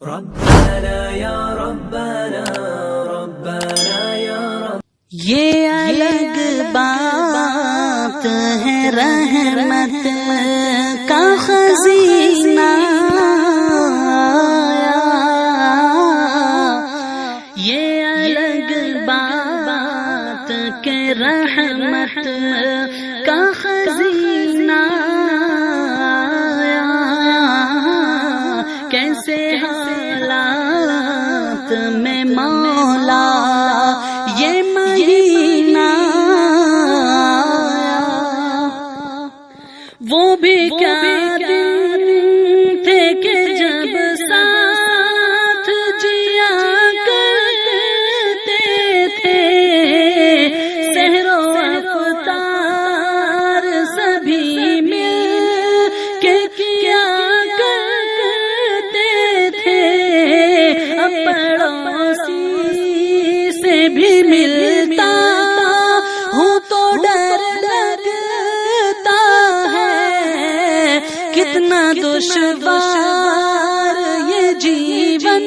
ربنا یا ربنا ربنا یا رب. یہ الگ بات ہے رحمت کا خزینہ، یہ الگ بات کہ رحمت کا خزینہ کیسے حالات میں مولا یہ مہینہ، وہ بھی کیا دن تھے کہ جب ساتھ جیا کرتے تھے، سحر و افطار سبھی مل کے کیا کرتے تھے، پڑوسی سے بھی ملتا ہوں تو ڈر لگتا ہے، کتنا دشوار یہ جیون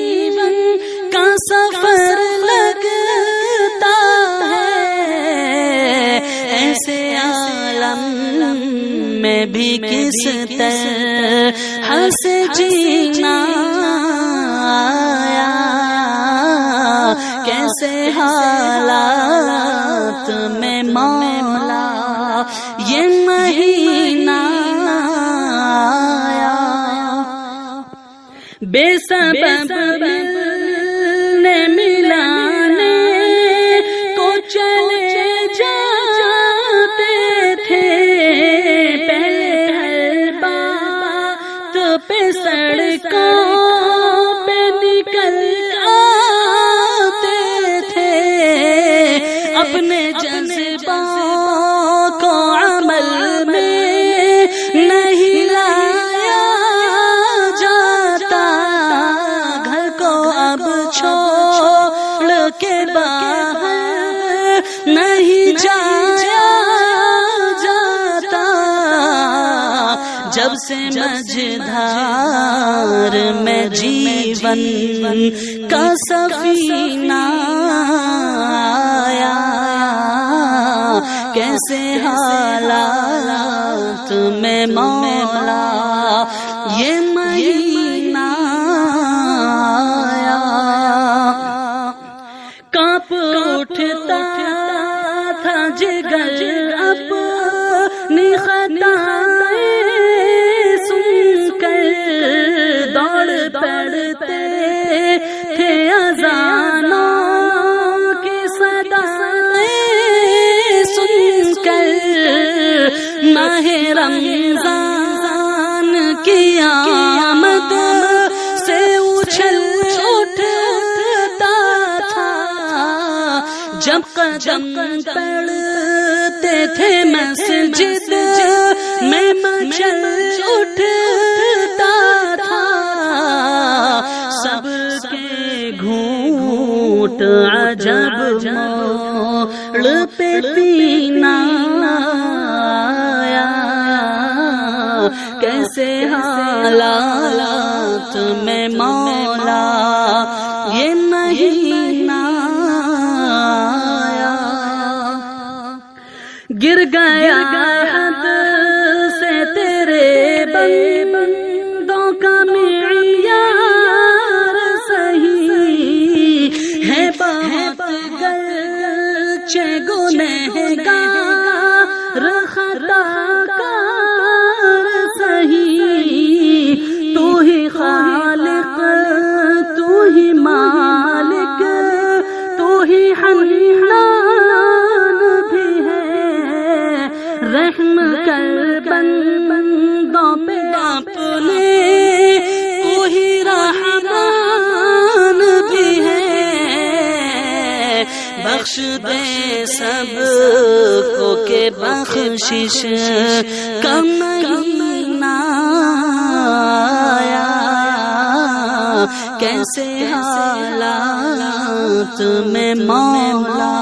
کا سفر لگتا ہے، ایسے عالم میں بھی کس طرح سے جینا، کیسے حالات میں مولا یہ مہینہ آیا، بے سبب ملنے ملانے کو چلے جاتے تھے، پہلے ہر بات پہ سڑکوں پہ نکل اپنے جذبوں کو عمل میں نہیں لایا جاتا، گھر کو اب چھوڑ کے باہر نہیں جایا جاتا، جب سے مجھدار میں جیون کا سفینہ آیا، کیسے حالات میں مولا یہ مہینہ آیا، کانپ اٹھتا تھا جگر اپنی خطائیں سن کر، دوڑ پڑتے تھے اذانوں کی صدائیں سن کر، ماہ رمضان کی آمد سے اچھل اٹھتا تھا، جب قدم پڑتے تھے مسجد میں مچل اٹھتا تھا، سب کے گھونٹ عجب موڑ پہ پینا آیا، کیسے حالات میں مولا یہ مہینہ آیا، گر گیا حد سے تیرے بندوں کا معیار صحیح ہے، بہت گرچہ گنہگار خطا کار صحیح، تو ہی خالق تو ہی مالک تو ہی حنان بھی ہے، رحم کر بندوں پہ اپنے تو ہی رحمان بھی ہے، بخش دے سب کو کہ بخشش کا مہینہ آیا، کیسے حالات میں مولا